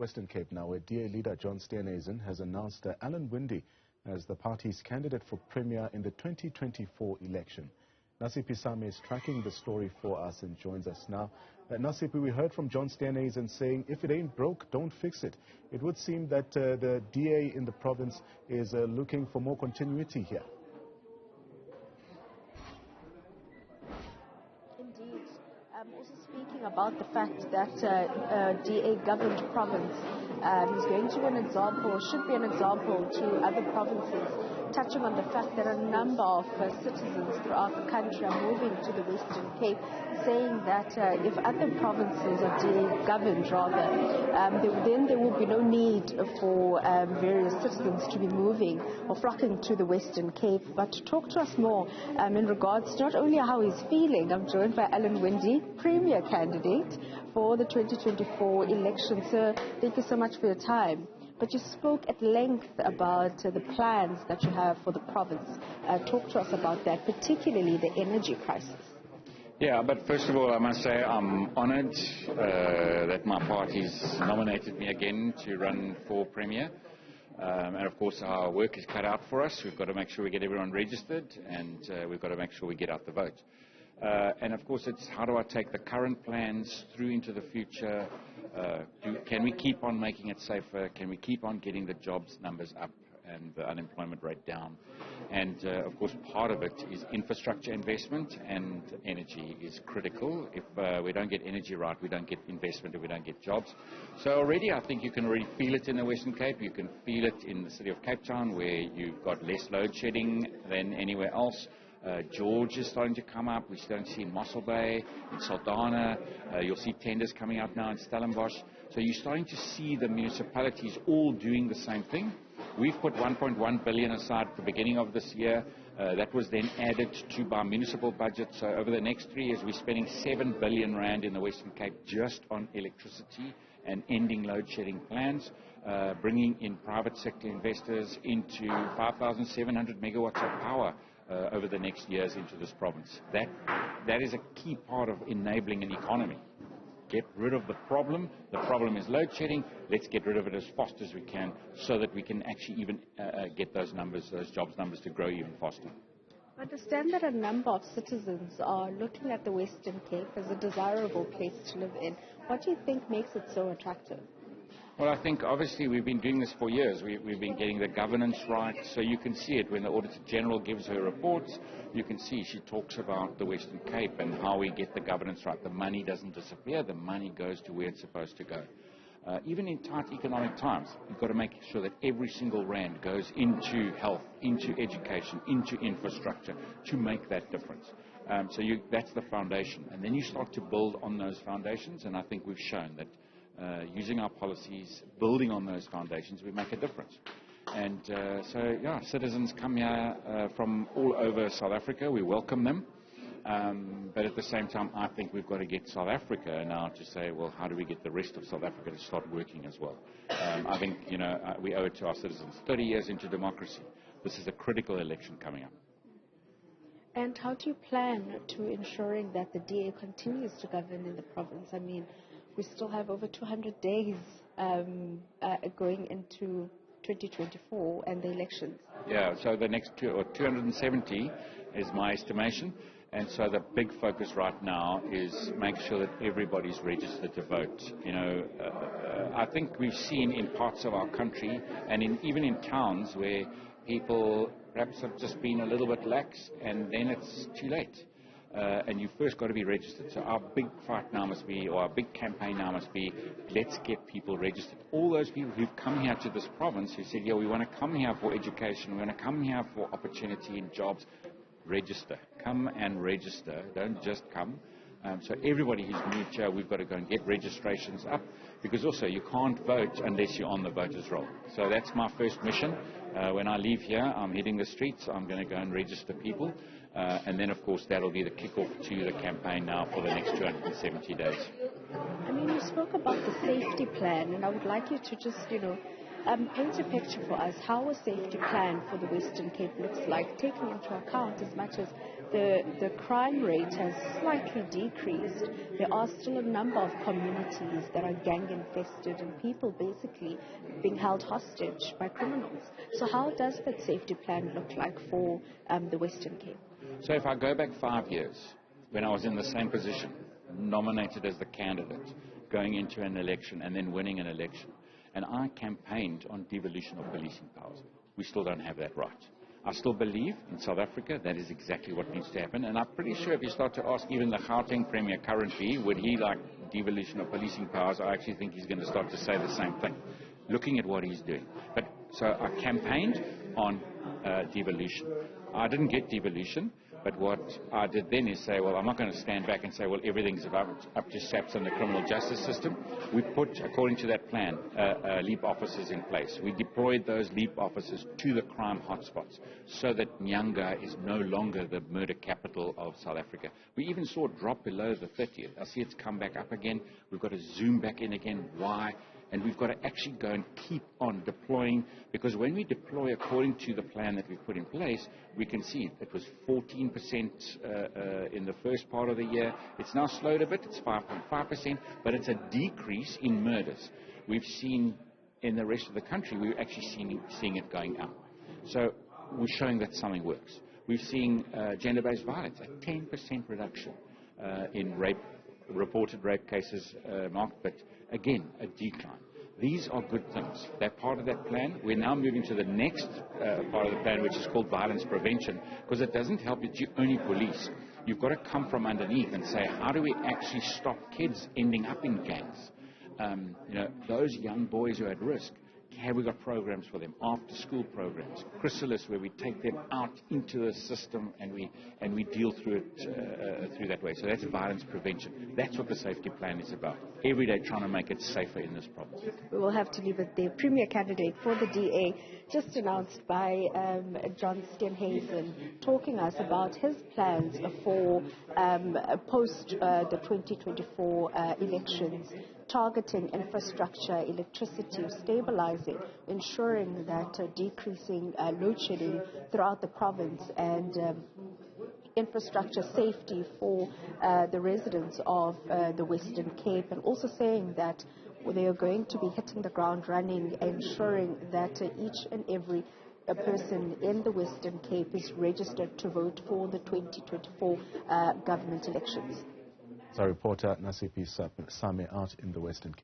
Western Cape now, where DA leader John Steenhuisen has announced Alan Winde as the party's candidate for Premier in the 2024 election. Nasiphi Same is tracking the story for us and joins us now. Nasiphi, we heard from John Steenhuisen saying, if it ain't broke, don't fix it. It would seem that the DA in the province is looking for more continuity here. Indeed. Also speaking about the fact that DA-governed province is going to be an example, should be an example to other provinces, touching on the fact that a number of citizens throughout the country are moving to the Western Cape, saying that if other provinces are DA-governed then there will be no need for various citizens to be moving or flocking to the Western Cape. But to talk to us more in regards to not only how he's feeling, I'm joined by Alan Winde, Premier candidate for the 2024 election. Sir, thank you so much for your time. But you spoke at length about the plans that you have for the province. Talk to us about that, particularly the energy crisis. Yeah, but first of all, I must say I'm honoured that my party's nominated me again to run for Premier. And of course, our work is cut out for us. We've got to make sure we get everyone registered, and we've got to make sure we get out the vote. And of course, it's how do I take the current plans through into the future? Can we keep on making it safer? Can we keep on getting the jobs numbers up and the unemployment rate down? And of course, part of it is infrastructure investment, and energy is critical. If we don't get energy right, we don't get investment and we don't get jobs. So already, I think you can already feel it in the Western Cape. You can feel it in the city of Cape Town, where you've got less load shedding than anywhere else. George is starting to come up. We're starting to see in Mossel Bay, in Saldanha. You'll see tenders coming out now in Stellenbosch. So you're starting to see the municipalities all doing the same thing. We've put 1.1 billion aside at the beginning of this year. That was then added to our municipal budget. So over the next 3 years, we're spending 7 billion rand in the Western Cape just on electricity and ending load shedding plans, bringing in private sector investors into 5,700 megawatts of power over the next years into this province. That is a key part of enabling an economy. Get rid of the problem. The problem is load shedding. Let's get rid of it as fast as we can so that we can actually even get those numbers, those jobs numbers to grow even faster. I understand that a number of citizens are looking at the Western Cape as a desirable place to live in. What do you think makes it so attractive? Well, I think obviously we've been doing this for years. We've been getting the governance right, so you can see it when the Auditor General gives her reports. You can see she talks about the Western Cape and how we get the governance right. The money doesn't disappear. The money goes to where it's supposed to go. Even in tight economic times, you've got to make sure that every single rand goes into health, into education, into infrastructure to make that difference. So that's the foundation. And then you start to build on those foundations, and I think we've shown that using our policies, building on those foundations, we make a difference. And so, yeah, citizens come here from all over South Africa. We welcome them. But at the same time, I think we've got to get South Africa now to say, well, how do we get the rest of South Africa to start working as well? I think, we owe it to our citizens. 30 years into democracy, this is a critical election coming up. And how do you plan to ensuring that the DA continues to govern in the province? I mean, we still have over 200 days going into 2024 and the elections. Yeah, so the next 270 is my estimation. And so the big focus right now is make sure that everybody's registered to vote. I think we've seen in parts of our country and even in towns where people perhaps have just been a little bit lax, and then it's too late. And you've first got to be registered. So our big fight now must be, or our big campaign now must be, let's get people registered. All those people who've come here to this province who said, yeah, we want to come here for education, we want to come here for opportunity in jobs, register. Come and register. Don't just come. So everybody who's moved here, we've got to go and get registrations up, because also you can't vote unless you're on the voters roll. So that's my first mission. When I leave here, I'm hitting the streets. I'm going to go and register people. And then, of course, that'll be the kickoff to the campaign now for the next 270 days. I mean, you spoke about the safety plan, and I would like you to just, Paint a picture for us how a safety plan for the Western Cape looks like, taking into account as much as the crime rate has slightly decreased. There are still a number of communities that are gang infested and people basically being held hostage by criminals. So how does that safety plan look like for the Western Cape? So if I go back 5 years, when I was in the same position, nominated as the candidate, going into an election and then winning an election, and I campaigned on devolution of policing powers, we still don't have that right. I still believe in South Africa that is exactly what needs to happen, and I'm pretty sure if you start to ask even the Gauteng Premier currently, would he like devolution of policing powers, I actually think he's going to start to say the same thing, looking at what he's doing. But so I campaigned on devolution. I didn't get devolution, but what I did then is say, well, I'm not going to stand back and say, well, everything's up to SAPS and the criminal justice system. We put, according to that plan, LEAP officers in place. We deployed those LEAP officers to the crime hotspots so that Nyanga is no longer the murder capital of South Africa. We even saw it drop below the 30th. I see it's come back up again. We've got to zoom back in again. Why? And we've got to actually go and keep on deploying, because when we deploy according to the plan that we've put in place, we can see it was 14% in the first part of the year. It's now slowed a bit, it's 5.5%, but it's a decrease in murders. We've seen in the rest of the country, we're actually seeing it going up. So we're showing that something works. We've seen gender-based violence, a 10% reduction in reported rape cases marked, but again, a decline. These are good things. They're part of that plan. We're now moving to the next part of the plan, which is called violence prevention, because it doesn't help that you only police. You've got to come from underneath and say, how do we actually stop kids ending up in gangs? Those young boys who are at risk, have we got programs for them, after-school programs, chrysalis, where we take them out into the system and we deal through it through that way. So that's violence prevention. That's what the safety plan is about. Every day trying to make it safer in this province. We will have to leave it there. Premier candidate for the DA, just announced by John Steenhuisen, talking us about his plans for post the 2024 elections, targeting infrastructure, electricity, stabilizing, ensuring that decreasing load shedding throughout the province, and infrastructure safety for the residents of the Western Cape, and also saying that they are going to be hitting the ground running, ensuring that each and every person in the Western Cape is registered to vote for the 2024 government elections. Our reporter Nasiphi Same out in the Western Cape.